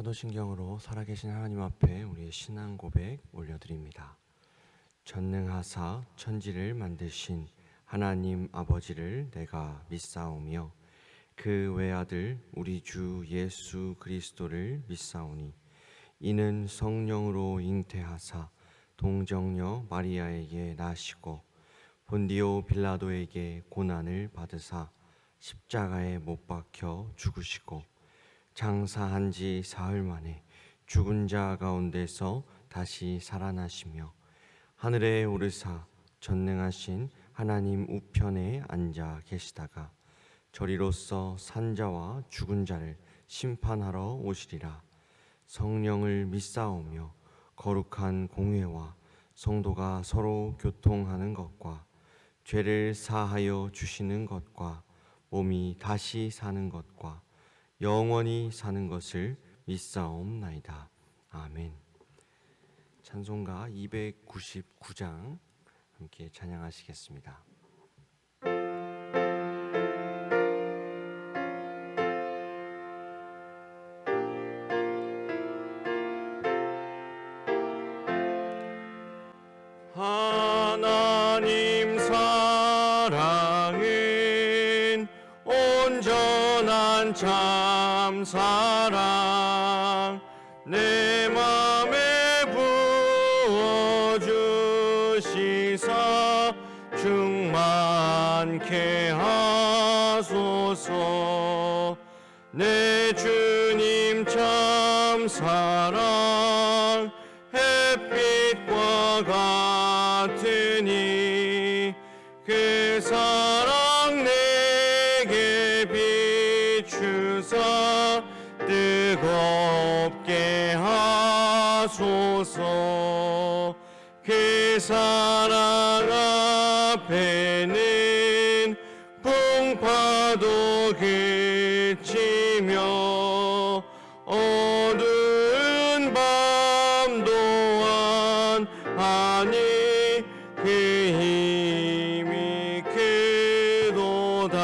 사도신경으로 살아계신 하나님 앞에 우리의 신앙 고백 올려드립니다. 전능하사 천지를 만드신 하나님 아버지를 내가 믿사오며 그 외아들 우리 주 예수 그리스도를 믿사오니 이는 성령으로 잉태하사 동정녀 마리아에게 나시고 본디오 빌라도에게 고난을 받으사 십자가에 못 박혀 죽으시고 장사한 지 사흘 만에 죽은 자 가운데서 다시 살아나시며 하늘에 오르사 전능하신 하나님 우편에 앉아 계시다가 저리로서 산자와 죽은 자를 심판하러 오시리라. 성령을 믿사오며 거룩한 공회와 성도가 서로 교통하는 것과 죄를 사하여 주시는 것과 몸이 다시 사는 것과 영원히 사는 것을 믿사옵나이다. 아멘. 찬송가 299장 함께 찬양하시겠습니다. 하나님 사랑은 온전한 참사랑 내 맘에 부어주시사 충만케 하소서. 내 주님 참사랑 햇빛과 같으니 그 사랑 내게 비추사 뜨겁게 하소서. 그 사랑 앞에는 풍파도 그치며 어두운 밤 또한 하니 그 힘이 크도다.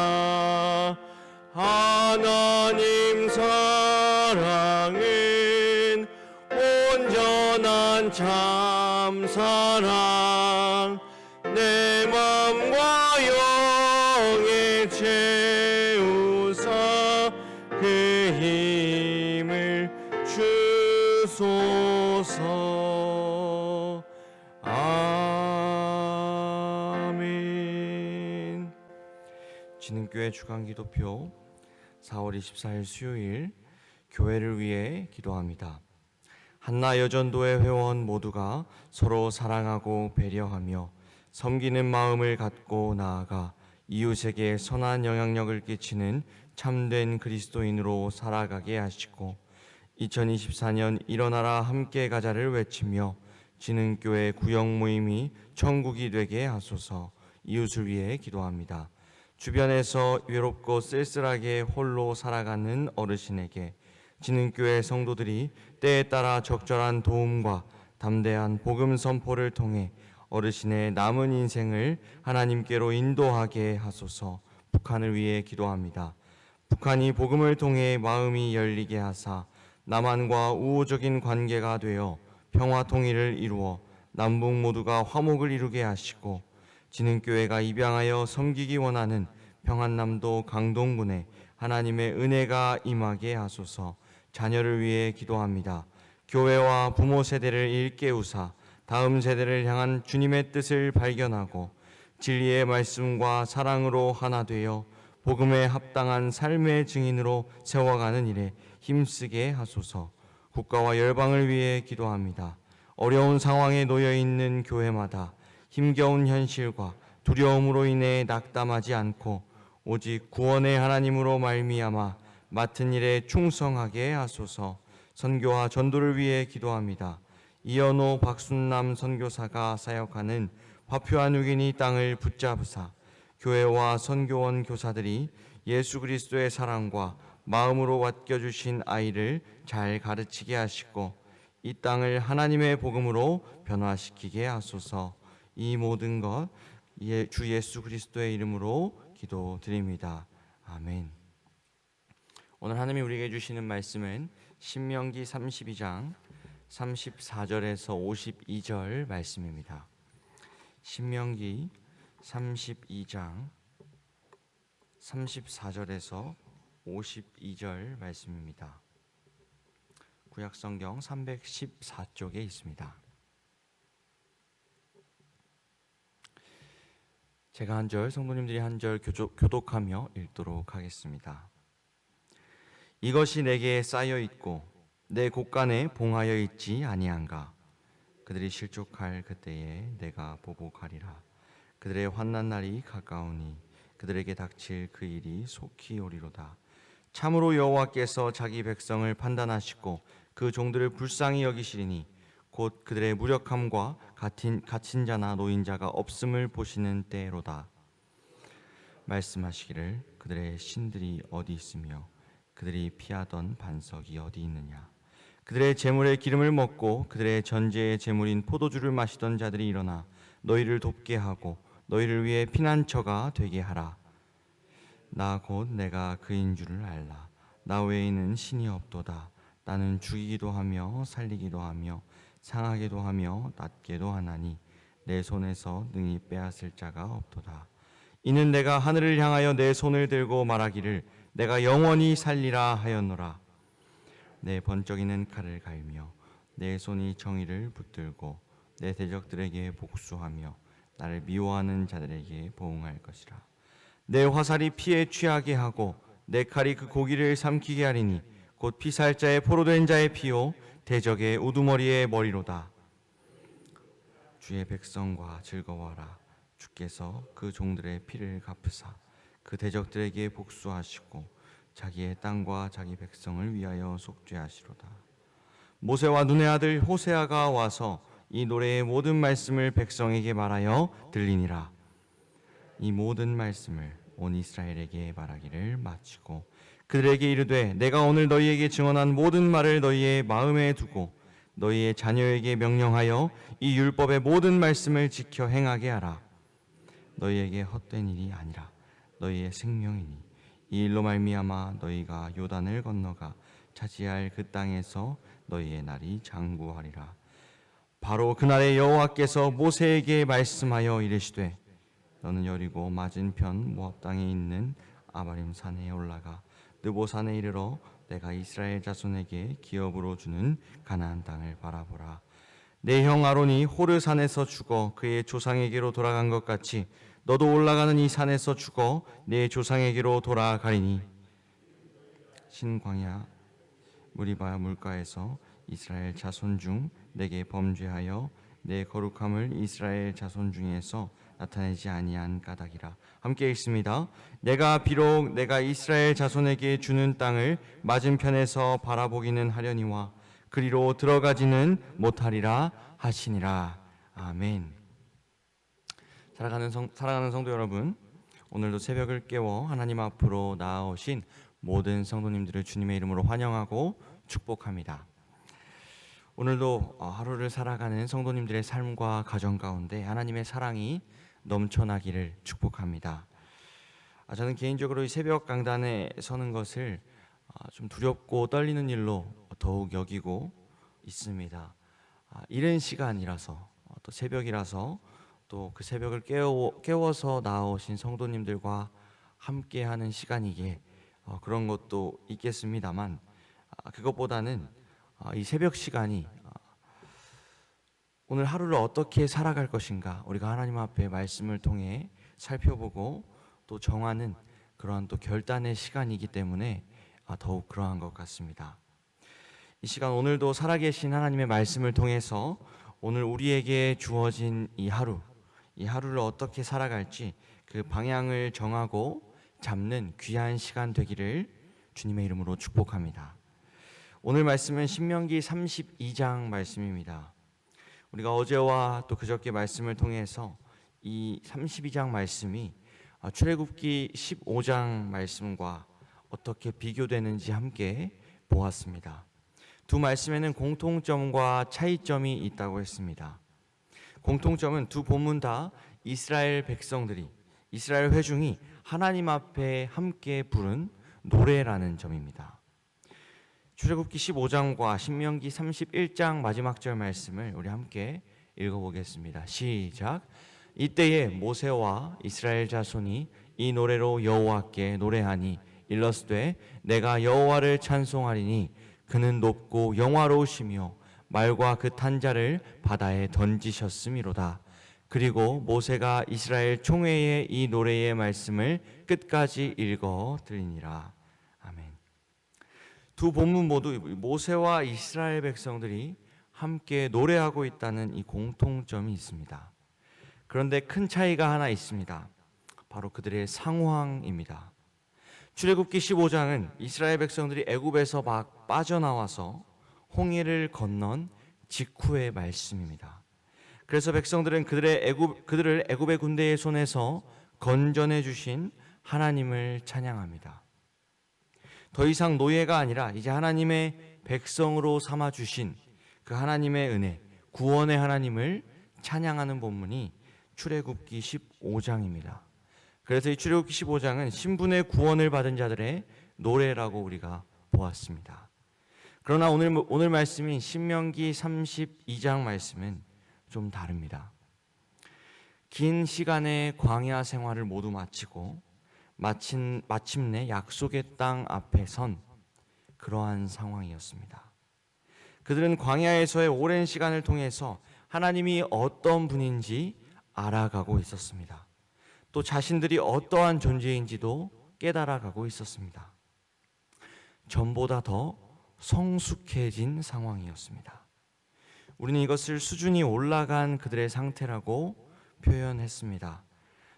하나님 사랑은 온전한 참사랑 내 맘과 영에 채우사 그 힘을 주소서. 아멘. 진흥교회 주간기도표 4월 24일 수요일 교회를 위해 기도합니다. 한나 여전도의 회원 모두가 서로 사랑하고 배려하며 섬기는 마음을 갖고 나아가 이웃에게 선한 영향력을 끼치는 참된 그리스도인으로 살아가게 하시고 2024년 일어나라 함께 가자를 외치며 진흥교회 구역 모임이 천국이 되게 하소서. 이웃을 위해 기도합니다. 주변에서 외롭고 쓸쓸하게 홀로 살아가는 어르신에게 진흥교회 성도들이 때에 따라 적절한 도움과 담대한 복음 선포를 통해 어르신의 남은 인생을 하나님께로 인도하게 하소서. 북한을 위해 기도합니다. 북한이 복음을 통해 마음이 열리게 하사 남한과 우호적인 관계가 되어 평화 통일을 이루어 남북 모두가 화목을 이루게 하시고 진흥교회가 입양하여 섬기기 원하는 평안남도 강동군에 하나님의 은혜가 임하게 하소서. 자녀를 위해 기도합니다. 교회와 부모 세대를 일깨우사 다음 세대를 향한 주님의 뜻을 발견하고 진리의 말씀과 사랑으로 하나 되어 복음에 합당한 삶의 증인으로 세워가는 일에 힘쓰게 하소서. 국가와 열방을 위해 기도합니다. 어려운 상황에 놓여 있는 교회마다 힘겨운 현실과 두려움으로 인해 낙담하지 않고 오직 구원의 하나님으로 말미암아 맡은 일에 충성하게 하소서. 선교와 전도를 위해 기도합니다. 이연호 박순남 선교사가 사역하는 파푸아 뉴기니 땅을 붙잡으사 교회와 선교원 교사들이 예수 그리스도의 사랑과 마음으로 맡겨주신 아이를 잘 가르치게 하시고 이 땅을 하나님의 복음으로 변화시키게 하소서. 이 모든 것 주 예수 그리스도의 이름으로 기도드립니다. 아멘. 오늘 하나님이 우리에게 주시는 말씀은 신명기 32장 34절에서 52절 말씀입니다. 신명기 32장 34절에서 52절 말씀입니다. 구약성경 314쪽에 있습니다. 제가 한 절, 성도님들이 한 절 교독하며 읽도록 하겠습니다. 이것이 내게 쌓여 있고 내 곳간에 봉하여 있지 아니한가? 그들이 실족할 그때에 내가 보복하리라. 그들의 환난 날이 가까우니 그들에게 닥칠 그 일이 속히 오리로다. 참으로 여호와께서 자기 백성을 판단하시고 그 종들을 불쌍히 여기시리니 곧 그들의 무력함과 갇힌 자나 노인자가 없음을 보시는 때로다. 말씀하시기를 그들의 신들이 어디 있으며 그들이 피하던 반석이 어디 있느냐. 그들의 재물의 기름을 먹고 그들의 전제의 재물인 포도주를 마시던 자들이 일어나 너희를 돕게 하고 너희를 위해 피난처가 되게 하라. 나 곧 내가 그인 줄을 알라. 나 외에는 신이 없도다. 나는 죽이기도 하며 살리기도 하며 상하게도 하며 낫게도 하나니 내 손에서 능히 빼앗을 자가 없도다. 이는 내가 하늘을 향하여 내 손을 들고 말하기를 내가 영원히 살리라 하였노라. 내 번쩍이는 칼을 갈며 내 손이 정의를 붙들고 내 대적들에게 복수하며 나를 미워하는 자들에게 보응할 것이라. 내 화살이 피에 취하게 하고 내 칼이 그 고기를 삼키게 하리니 곧 피살자의 포로된 자의 피요 대적의 우두머리의 머리로다. 주의 백성과 즐거워하라. 주께서 그 종들의 피를 갚으사 그 대적들에게 복수하시고 자기의 땅과 자기 백성을 위하여 속죄하시로다. 모세와 눈의 아들 호세아가 와서 이 노래의 모든 말씀을 백성에게 말하여 들리니라. 이 모든 말씀을 온 이스라엘에게 말하기를 마치고 그들에게 이르되 내가 오늘 너희에게 증언한 모든 말을 너희의 마음에 두고 너희의 자녀에게 명령하여 이 율법의 모든 말씀을 지켜 행하게 하라. 너희에게 헛된 일이 아니라 너희의 생명이니 이 일로 말미암아 너희가 요단을 건너가 차지할 그 땅에서 너희의 날이 장구하리라. 바로 그날에 여호와께서 모세에게 말씀하여 이르시되 너는 여리고 맞은편 모압 땅에 있는 아바림 산에 올라가 느보산에 이르러 내가 이스라엘 자손에게 기업으로 주는 가나안 땅을 바라보라. 내 형 아론이 호르 산에서 죽어 그의 조상에게로 돌아간 것 같이 너도 올라가는 이 산에서 죽어 내 조상에게로 돌아가리니 신광야 무리바 물가에서 이스라엘 자손 중 내게 범죄하여 내 거룩함을 이스라엘 자손 중에서 나타내지 아니한 까닭이라. 함께 읽습니다. 내가 비록 내가 이스라엘 자손에게 주는 땅을 맞은편에서 바라보기는 하려니와 그리로 들어가지는 못하리라 하시니라. 아멘. 사랑하는 성도 여러분, 오늘도 새벽을 깨워 하나님 앞으로 나아오신 모든 성도님들을 주님의 이름으로 환영하고 축복합니다. 오늘도 하루를 살아가는 성도님들의 삶과 가정 가운데 하나님의 사랑이 넘쳐나기를 축복합니다. 저는 개인적으로 이 새벽 강단에 서는 것을 좀 두렵고 떨리는 일로 더욱 여기고 있습니다. 이른 시간이라서 또 새벽이라서 또 그 새벽을 깨워서 나오신 성도님들과 함께하는 시간이기에 그런 것도 있겠습니다만 그것보다는 이 새벽 시간이 오늘 하루를 어떻게 살아갈 것인가 우리가 하나님 앞에 말씀을 통해 살펴보고 또 정하는 그러한 또 결단의 시간이기 때문에 더욱 그러한 것 같습니다. 이 시간 오늘도 살아계신 하나님의 말씀을 통해서 오늘 우리에게 주어진 이 하루를 어떻게 살아갈지 그 방향을 정하고 잡는 귀한 시간 되기를 주님의 이름으로 축복합니다. 오늘 말씀은 신명기 32장 말씀입니다. 우리가 어제와 또 그저께 말씀을 통해서 이 32장 말씀이 출애굽기 15장 말씀과 어떻게 비교되는지 함께 보았습니다. 두 말씀에는 공통점과 차이점이 있다고 했습니다. 공통점은 두 본문 다 이스라엘 백성들이 이스라엘 회중이 하나님 앞에 함께 부른 노래라는 점입니다. 출애굽기 15장과 신명기 31장 마지막 절 말씀을 우리 함께 읽어보겠습니다. 시작. 이때에 모세와 이스라엘 자손이 이 노래로 여호와께 노래하니 일러스되 내가 여호와를 찬송하리니 그는 높고 영화로우시며 말과 그 탄 자를 바다에 던지셨음이로다. 그리고 모세가 이스라엘 총회에 이 노래의 말씀을 끝까지 읽어 드리니라. 아멘. 두 본문 모두 모세와 이스라엘 백성들이 함께 노래하고 있다는 이 공통점이 있습니다. 그런데 큰 차이가 하나 있습니다. 바로 그들의 상황입니다. 출애굽기 15장은 이스라엘 백성들이 애굽에서 막 빠져나와서 홍해를 건넌 직후의 말씀입니다. 그래서 백성들은 그들을 애굽의 군대의 손에서 건져내 주신 하나님을 찬양합니다. 더 이상 노예가 아니라 이제 하나님의 백성으로 삼아 주신 그 하나님의 은혜, 구원의 하나님을 찬양하는 본문이 출애굽기 15장입니다. 그래서 이 출애굽기 15장은 신분의 구원을 받은 자들의 노래라고 우리가 보았습니다. 그러나 오늘 말씀인 신명기 32장 말씀은 좀 다릅니다. 긴 시간의 광야 생활을 모두 마치고 마침내 약속의 땅 앞에 선 그러한 상황이었습니다. 그들은 광야에서의 오랜 시간을 통해서 하나님이 어떤 분인지 알아가고 있었습니다. 또 자신들이 어떠한 존재인지도 깨달아가고 있었습니다. 전보다 더 성숙해진 상황이었습니다. 우리는 이것을 수준이 올라간 그들의 상태라고 표현했습니다.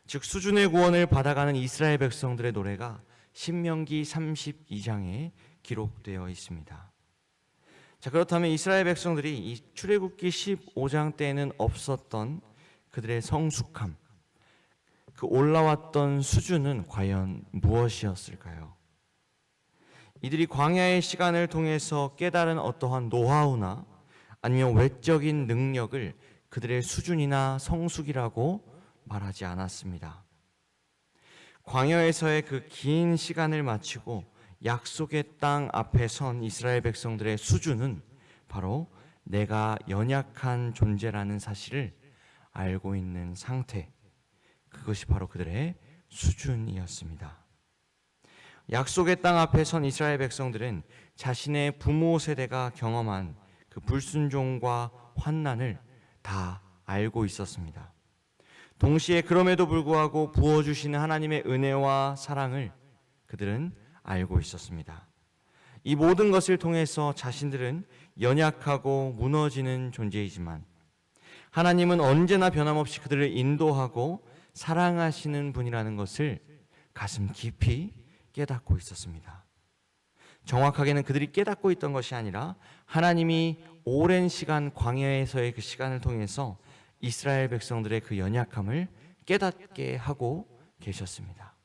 즉 수준의 구원을 받아가는 이스라엘 백성들의 노래가 신명기 32장에 기록되어 있습니다. 자, 그렇다면 이스라엘 백성들이 이 출애굽기 15장 때에는 없었던 그들의 성숙함, 그 올라왔던 수준은 과연 무엇이었을까요? 이들이 광야의 시간을 통해서 깨달은 어떠한 노하우나 아니면 외적인 능력을 그들의 수준이나 성숙이라고 말하지 않았습니다. 광야에서의 그 긴 시간을 마치고 약속의 땅 앞에 선 이스라엘 백성들의 수준은 바로 내가 연약한 존재라는 사실을 알고 있는 상태, 그것이 바로 그들의 수준이었습니다. 약속의 땅 앞에 선 이스라엘 백성들은 자신의 부모 세대가 경험한 그 불순종과 환난을 다 알고 있었습니다. 동시에 그럼에도 불구하고 부어주시는 하나님의 은혜와 사랑을 그들은 알고 있었습니다. 이 모든 것을 통해서 자신들은 연약하고 무너지는 존재이지만 하나님은 언제나 변함없이 그들을 인도하고 사랑하시는 분이라는 것을 가슴 깊이 깨닫고 있었습니다. 정확하게는 그들이 깨닫고 있던 것이 아니라 하나님이 오랜 시간 광야에서의 그 시간을 통해서 이스라엘 백성들의 그 연약함을 깨닫게 하고 계셨습니다.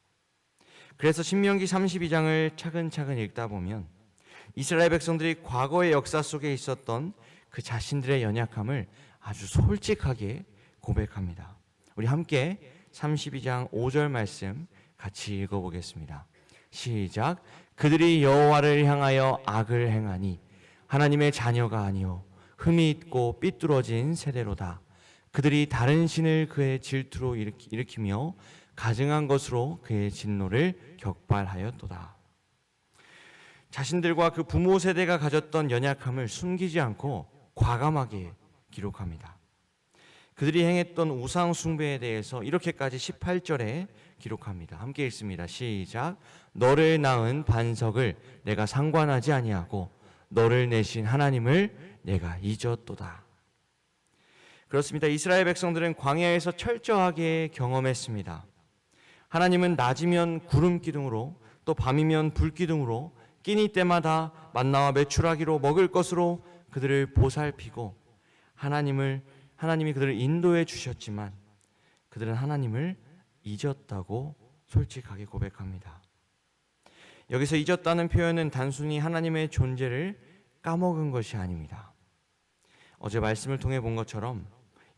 그래서 신명기 32장을 차근차근 읽다 보면 이스라엘 백성들이 과거의 역사 속에 있었던 그 자신들의 연약함을 아주 솔직하게 고백합니다. 우리 함께 32장 5절 말씀 같이 읽어보겠습니다. 시작. 그들이 여호와를 향하여 악을 행하니 하나님의 자녀가 아니요 흠이 있고 삐뚤어진 세대로다. 그들이 다른 신을 그의 질투로 일으키며 가증한 것으로 그의 진노를 격발하였도다. 자신들과 그 부모 세대가 가졌던 연약함을 숨기지 않고 과감하게 기록합니다. 그들이 행했던 우상 숭배에 대해서 이렇게까지 18절에 기록합니다. 함께 읽습니다. 시작. 너를 낳은 반석을 내가 상관하지 아니하고 너를 내신 하나님을 내가 잊었도다. 그렇습니다. 이스라엘 백성들은 광야에서 철저하게 경험했습니다. 하나님은 낮이면 구름 기둥으로 또 밤이면 불 기둥으로 끼니 때마다 만나와 메추라기로 먹을 것으로 그들을 보살피고 하나님이 그들을 인도해 주셨지만 그들은 하나님을 잊었다고 솔직하게 고백합니다. 여기서 잊었다는 표현은 단순히 하나님의 존재를 까먹은 것이 아닙니다. 어제 말씀을 통해 본 것처럼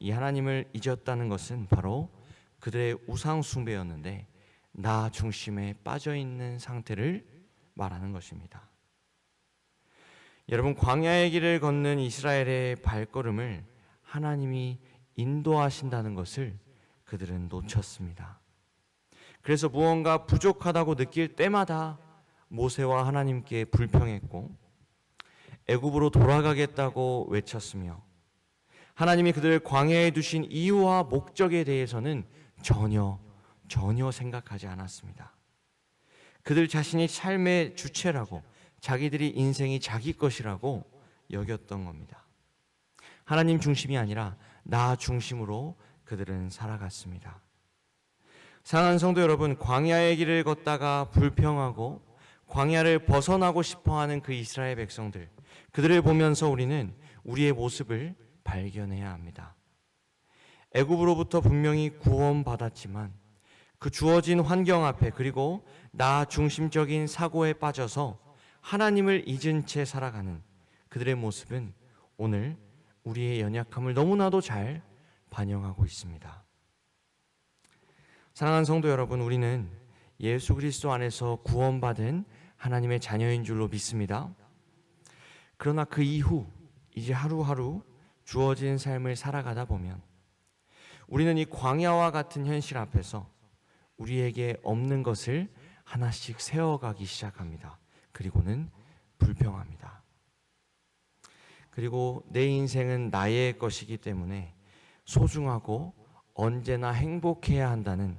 이 하나님을 잊었다는 것은 바로 그들의 우상 숭배였는데 나 중심에 빠져 있는 상태를 말하는 것입니다. 여러분, 광야의 길을 걷는 이스라엘의 발걸음을 하나님이 인도하신다는 것을 그들은 놓쳤습니다. 그래서 무언가 부족하다고 느낄 때마다 모세와 하나님께 불평했고 애굽으로 돌아가겠다고 외쳤으며 하나님이 그들을 광야에 두신 이유와 목적에 대해서는 전혀 생각하지 않았습니다. 그들 자신이 삶의 주체라고, 자기들이 인생이 자기 것이라고 여겼던 겁니다. 하나님 중심이 아니라 나 중심으로 그들은 살아갔습니다. 사랑하는 성도 여러분, 광야의 길을 걷다가 불평하고 광야를 벗어나고 싶어하는 그 이스라엘 백성들, 그들을 보면서 우리는 우리의 모습을 발견해야 합니다. 애굽으로부터 분명히 구원받았지만 그 주어진 환경 앞에, 그리고 나 중심적인 사고에 빠져서 하나님을 잊은 채 살아가는 그들의 모습은 오늘 우리의 연약함을 너무나도 잘 반영하고 있습니다. 사랑하는 성도 여러분, 우리는 예수 그리스도 안에서 구원받은 하나님의 자녀인 줄로 믿습니다. 그러나 그 이후 이제 하루하루 주어진 삶을 살아가다 보면 우리는 이 광야와 같은 현실 앞에서 우리에게 없는 것을 하나씩 세워가기 시작합니다. 그리고는 불평합니다. 그리고 내 인생은 나의 것이기 때문에 소중하고 언제나 행복해야 한다는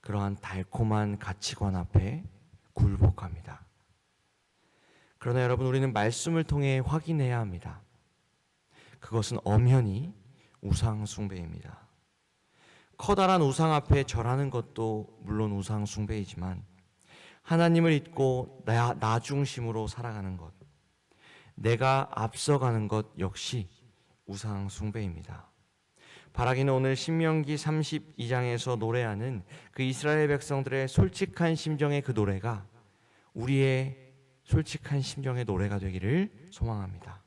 그러한 달콤한 가치관 앞에 굴복합니다. 그러나 여러분, 우리는 말씀을 통해 확인해야 합니다. 그것은 엄연히 우상 숭배입니다. 커다란 우상 앞에 절하는 것도 물론 우상 숭배이지만 하나님을 잊고 나 중심으로 살아가는 것, 내가 앞서가는 것 역시 우상 숭배입니다. 바라기는 오늘 신명기 32장에서 노래하는 그 이스라엘 백성들의 솔직한 심정의 그 노래가 우리의 솔직한 심정의 노래가 되기를 소망합니다.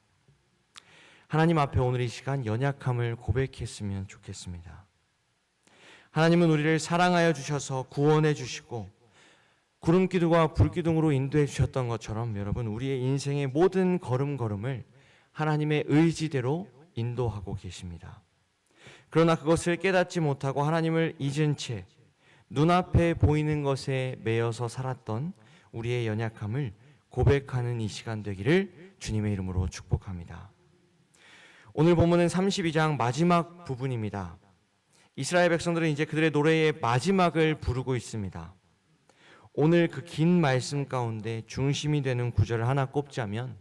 하나님 앞에 오늘 이 시간 연약함을 고백했으면 좋겠습니다. 하나님은 우리를 사랑하여 주셔서 구원해 주시고 구름기둥과 불기둥으로 인도해 주셨던 것처럼 여러분, 우리의 인생의 모든 걸음걸음을 하나님의 의지대로 인도하고 계십니다. 그러나 그것을 깨닫지 못하고 하나님을 잊은 채 눈앞에 보이는 것에 매여서 살았던 우리의 연약함을 고백하는 이 시간 되기를 주님의 이름으로 축복합니다. 오늘 본문은 32장 마지막 부분입니다. 이스라엘 백성들은 이제 그들의 노래의 마지막을 부르고 있습니다. 오늘 그 긴 말씀 가운데 중심이 되는 구절을 하나 꼽자면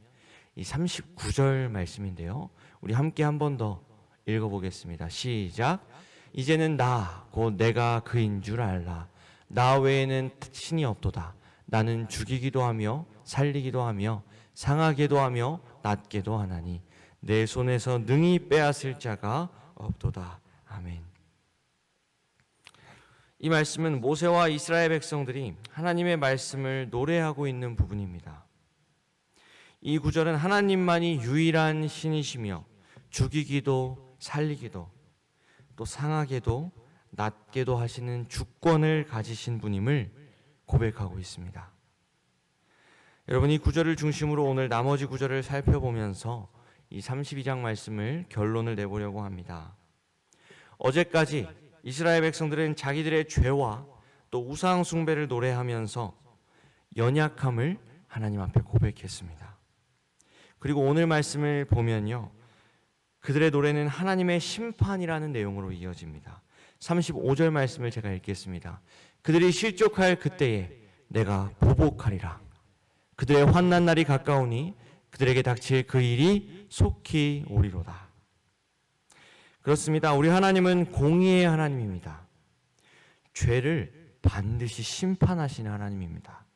이 39절 말씀인데요. 우리 함께 한 번 더 읽어보겠습니다. 시작. 이제는 나 곧 내가 그인 줄 알라. 나 외에는 신이 없도다. 나는 죽이기도 하며 살리기도 하며 상하게도 하며 낫게도 하나니 내 손에서 능히 빼앗을 자가 없도다. 아멘. 이 말씀은 모세와 이스라엘 백성들이 하나님의 말씀을 노래하고 있는 부분입니다. 이 구절은 하나님만이 유일한 신이시며 죽이기도 살리기도 또 상하게도 낫게도 하시는 주권을 가지신 분임을 고백하고 있습니다. 여러분, 이 구절을 중심으로 오늘 나머지 구절을 살펴보면서 이 32장 말씀을 결론을 내보려고 합니다. 어제까지 이스라엘 백성들은 자기들의 죄와 또 우상 숭배를 노래하면서 연약함을 하나님 앞에 고백했습니다. 그리고 오늘 말씀을 보면요, 그들의 노래는 하나님의 심판이라는 내용으로 이어집니다. 35절 말씀을 제가 읽겠습니다. 그들이 실족할 그때에 내가 보복하리라. 그들의 환난 날이 가까우니 그들에게 닥칠 그 일이 속히 오리로다. 그렇습니다. 우리 하나님은 공의의 하나님입니다. 죄를 반드시 심판하시는 하나님입니다.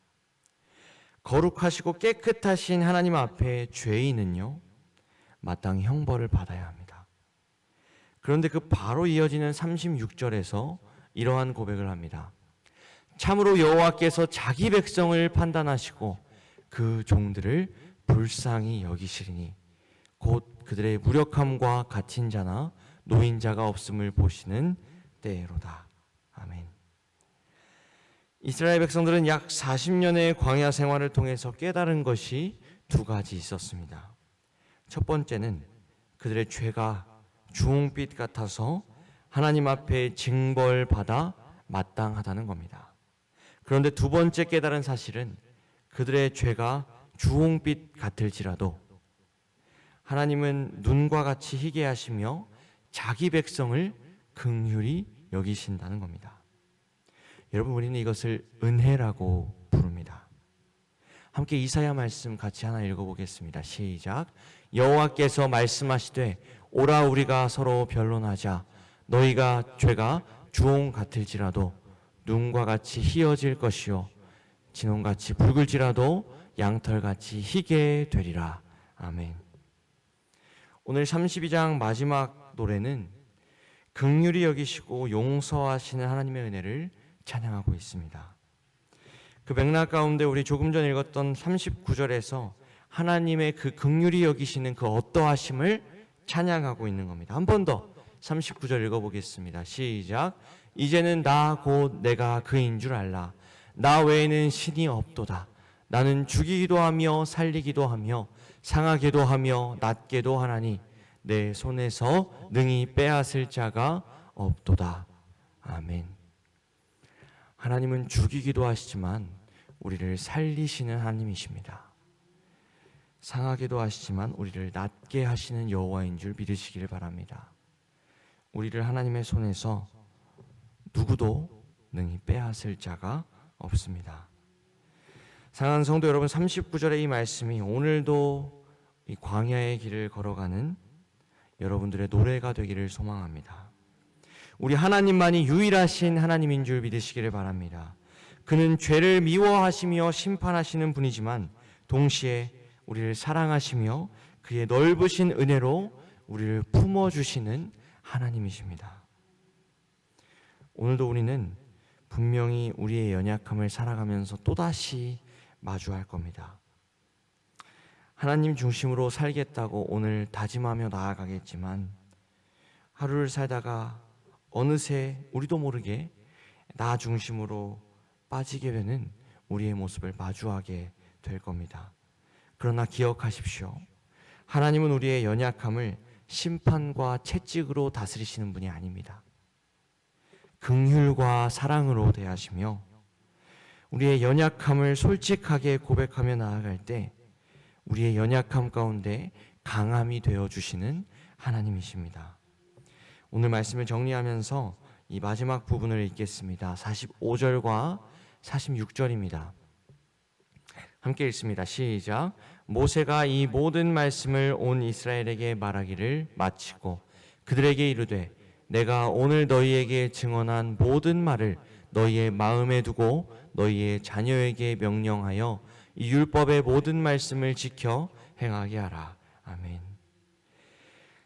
거룩하시고 깨끗하신 하나님 앞에 죄인은요, 마땅히 형벌을 받아야 합니다. 그런데 그 바로 이어지는 36절에서 이러한 고백을 합니다. 참으로 여호와께서 자기 백성을 판단하시고 그 종들을 불쌍히 여기시리니 곧 그들의 무력함과 갇힌 자나 노인자가 없음을 보시는 때로다. 아멘. 이스라엘 백성들은 약 40년의 광야 생활을 통해서 깨달은 것이 두 가지 있었습니다. 첫 번째는 그들의 죄가 주홍빛 같아서 하나님 앞에 징벌받아 마땅하다는 겁니다. 그런데 두 번째 깨달은 사실은 그들의 죄가 주홍빛 같을지라도 하나님은 눈과 같이 희게 하시며 자기 백성을 긍휼히 여기신다는 겁니다. 여러분, 우리는 이것을 은혜라고 부릅니다. 함께 이사야 말씀 같이 하나 읽어보겠습니다. 시작. 여호와께서 말씀하시되 오라 우리가 서로 변론하자. 너희가 죄가 주홍 같을지라도 눈과 같이 희어질 것이요 진홍같이 붉을지라도 양털같이 희게 되리라. 아멘. 오늘 32장 마지막 노래는 긍휼히 여기시고 용서하시는 하나님의 은혜를 찬양하고 있습니다. 그 맥락 가운데 우리 조금 전 읽었던 39절에서 하나님의 그 긍휼히 여기시는 그 어떠하심을 찬양하고 있는 겁니다. 한 번 더 39절 읽어보겠습니다. 시작. 이제는 나 곧 내가 그인 줄 알라. 나 외에는 신이 없도다. 나는 죽이기도 하며 살리기도 하며 상하게도 하며 낫게도 하나니 내 손에서 능히 빼앗을 자가 없도다. 아멘. 하나님은 죽이기도 하시지만 우리를 살리시는 하나님이십니다. 상하게도 하시지만 우리를 낫게 하시는 여호와인 줄 믿으시기를 바랍니다. 우리를 하나님의 손에서 누구도 능히 빼앗을 자가 없습니다. 사랑하는 성도 여러분, 39절의 이 말씀이 오늘도 이 광야의 길을 걸어가는 여러분들의 노래가 되기를 소망합니다. 우리 하나님만이 유일하신 하나님인 줄 믿으시기를 바랍니다. 그는 죄를 미워하시며 심판하시는 분이지만 동시에 우리를 사랑하시며 그의 넓으신 은혜로 우리를 품어주시는 하나님이십니다. 오늘도 우리는 분명히 우리의 연약함을 살아가면서 또다시 마주할 겁니다. 하나님 중심으로 살겠다고 오늘 다짐하며 나아가겠지만 하루를 살다가 어느새 우리도 모르게 나 중심으로 빠지게 되는 우리의 모습을 마주하게 될 겁니다. 그러나 기억하십시오. 하나님은 우리의 연약함을 심판과 채찍으로 다스리시는 분이 아닙니다. 긍휼과 사랑으로 대하시며 우리의 연약함을 솔직하게 고백하며 나아갈 때 우리의 연약함 가운데 강함이 되어주시는 하나님이십니다. 오늘 말씀을 정리하면서 이 마지막 부분을 읽겠습니다. 45절과 46절입니다. 함께 읽습니다. 시작. 모세가 이 모든 말씀을 온 이스라엘에게 말하기를 마치고 그들에게 이르되 내가 오늘 너희에게 증언한 모든 말을 너희의 마음에 두고 너희의 자녀에게 명령하여 이 율법의 모든 말씀을 지켜 행하게 하라. 아멘.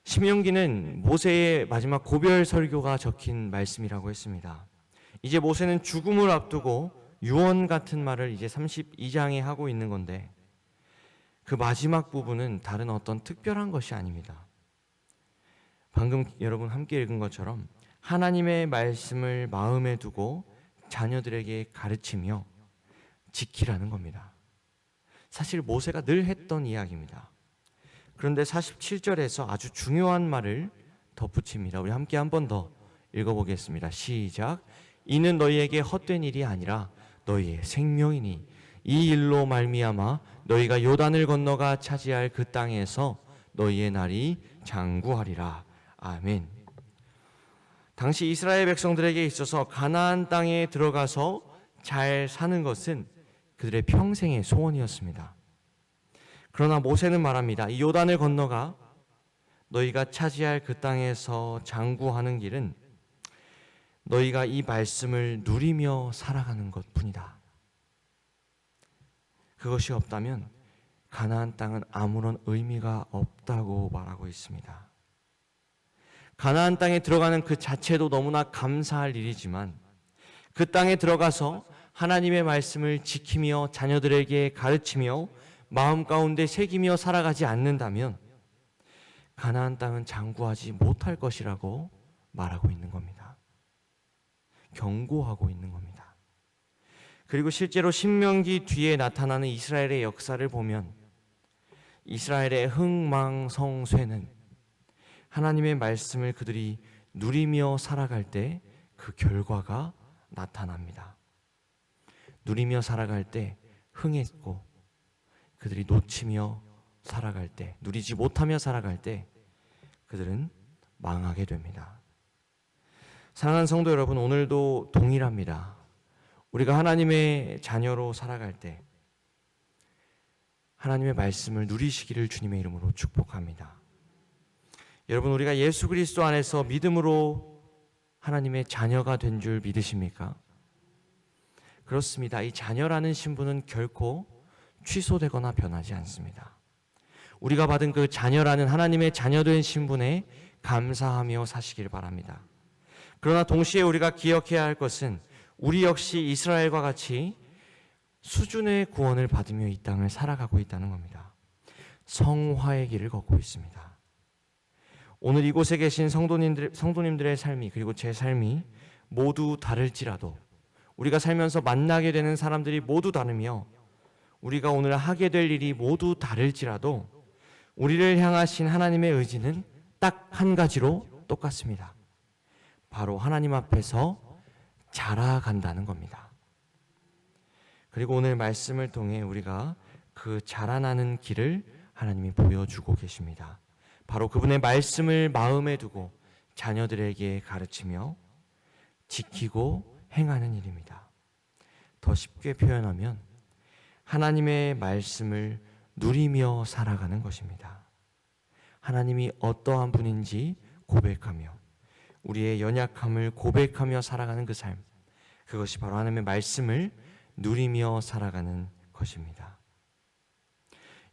신명기는 모세의 마지막 고별 설교가 적힌 말씀이라고 했습니다. 이제 모세는 죽음을 앞두고 유언 같은 말을 이제 32장에 하고 있는 건데 그 마지막 부분은 다른 어떤 특별한 것이 아닙니다. 방금 여러분 함께 읽은 것처럼 하나님의 말씀을 마음에 두고 자녀들에게 가르치며 지키라는 겁니다. 사실 모세가 늘 했던 이야기입니다. 그런데 47절에서 아주 중요한 말을 덧붙입니다. 우리 함께 한 번 더 읽어보겠습니다. 시작. 이는 너희에게 헛된 일이 아니라 너희의 생명이니 이 일로 말미암아 너희가 요단을 건너가 차지할 그 땅에서 너희의 날이 장구하리라. 아멘. 당시 이스라엘 백성들에게 있어서 가나안 땅에 들어가서 잘 사는 것은 그들의 평생의 소원이었습니다. 그러나 모세는 말합니다. 이 요단을 건너가 너희가 차지할 그 땅에서 장구하는 길은 너희가 이 말씀을 누리며 살아가는 것뿐이다. 그것이 없다면 가나안 땅은 아무런 의미가 없다고 말하고 있습니다. 가나안 땅에 들어가는 그 자체도 너무나 감사할 일이지만 그 땅에 들어가서 하나님의 말씀을 지키며 자녀들에게 가르치며 마음 가운데 새기며 살아가지 않는다면 가나안 땅은 장구하지 못할 것이라고 말하고 있는 겁니다. 경고하고 있는 겁니다. 그리고 실제로 신명기 뒤에 나타나는 이스라엘의 역사를 보면 이스라엘의 흥망성쇠는 하나님의 말씀을 그들이 누리며 살아갈 때 그 결과가 나타납니다. 누리며 살아갈 때 흥했고 그들이 놓치며 살아갈 때, 누리지 못하며 살아갈 때 그들은 망하게 됩니다. 사랑하는 성도 여러분, 오늘도 동일합니다. 우리가 하나님의 자녀로 살아갈 때 하나님의 말씀을 누리시기를 주님의 이름으로 축복합니다. 여러분, 우리가 예수 그리스도 안에서 믿음으로 하나님의 자녀가 된 줄 믿으십니까? 그렇습니다. 이 자녀라는 신분은 결코 취소되거나 변하지 않습니다. 우리가 받은 그 자녀라는 하나님의 자녀된 신분에 감사하며 사시길 바랍니다. 그러나 동시에 우리가 기억해야 할 것은 우리 역시 이스라엘과 같이 수준의 구원을 받으며 이 땅을 살아가고 있다는 겁니다. 성화의 길을 걷고 있습니다. 오늘 이곳에 계신 성도님들의 삶이, 그리고 제 삶이 모두 다를지라도, 우리가 살면서 만나게 되는 사람들이 모두 다르며 우리가 오늘 하게 될 일이 모두 다를지라도 우리를 향하신 하나님의 의지는 딱 한 가지로 똑같습니다. 바로 하나님 앞에서 자라간다는 겁니다. 그리고 오늘 말씀을 통해 우리가 그 자라나는 길을 하나님이 보여주고 계십니다. 바로 그분의 말씀을 마음에 두고 자녀들에게 가르치며 지키고 행하는 일입니다. 더 쉽게 표현하면 하나님의 말씀을 누리며 살아가는 것입니다. 하나님이 어떠한 분인지 고백하며 우리의 연약함을 고백하며 살아가는 그 삶, 그것이 바로 하나님의 말씀을 누리며 살아가는 것입니다.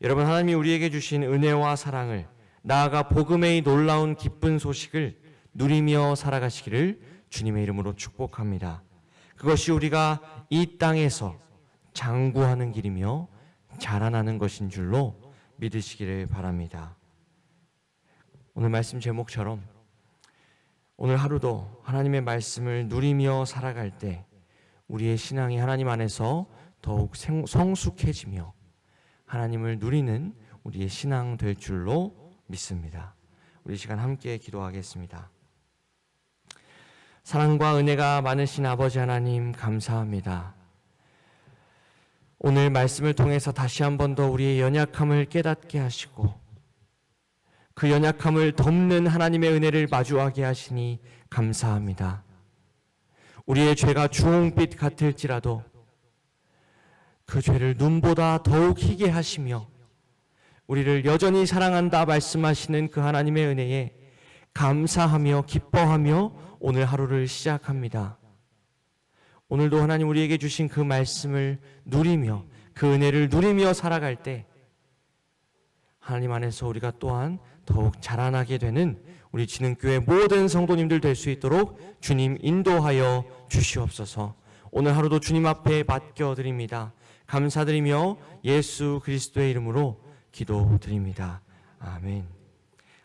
여러분, 하나님이 우리에게 주신 은혜와 사랑을, 나아가 복음의 놀라운 기쁜 소식을 누리며 살아가시기를 주님의 이름으로 축복합니다. 그것이 우리가 이 땅에서 장구하는 길이며 자라나는 것인 줄로 믿으시기를 바랍니다. 오늘 말씀 제목처럼 오늘 하루도 하나님의 말씀을 누리며 살아갈 때 우리의 신앙이 하나님 안에서 더욱 성숙해지며 하나님을 누리는 우리의 신앙 될 줄로 믿습니다. 우리 시간 함께 기도하겠습니다. 사랑과 은혜가 많으신 아버지 하나님, 감사합니다. 오늘 말씀을 통해서 다시 한 번 더 우리의 연약함을 깨닫게 하시고 그 연약함을 덮는 하나님의 은혜를 마주하게 하시니 감사합니다. 우리의 죄가 주홍빛 같을지라도 그 죄를 눈보다 더욱 희게 하시며 우리를 여전히 사랑한다 말씀하시는 그 하나님의 은혜에 감사하며 기뻐하며 오늘 하루를 시작합니다. 오늘도 하나님 우리에게 주신 그 말씀을 누리며 그 은혜를 누리며 살아갈 때 하나님 안에서 우리가 또한 더욱 자라나게 되는 우리 진흥교회 모든 성도님들 될 수 있도록 주님 인도하여 주시옵소서. 오늘 하루도 주님 앞에 맡겨드립니다. 감사드리며 예수 그리스도의 이름으로 기도드립니다. 아멘.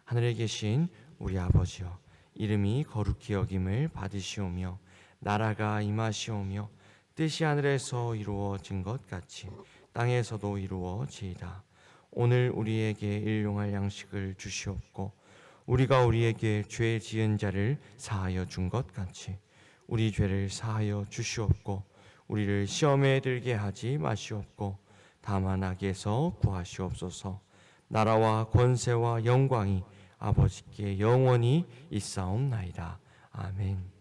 하늘에 계신 우리 아버지여, 이름이 거룩히 여김을 받으시오며 나라가 임하시오며 뜻이 하늘에서 이루어진 것 같이 땅에서도 이루어지이다. 오늘 우리에게 일용할 양식을 주시옵고 우리가 우리에게 죄 지은 자를 사하여 준 것 같이 우리 죄를 사하여 주시옵고 우리를 시험에 들게 하지 마시옵고 다만 악에서 구하시옵소서. 나라와 권세와 영광이 아버지께 영원히 있사옵나이다. 아멘.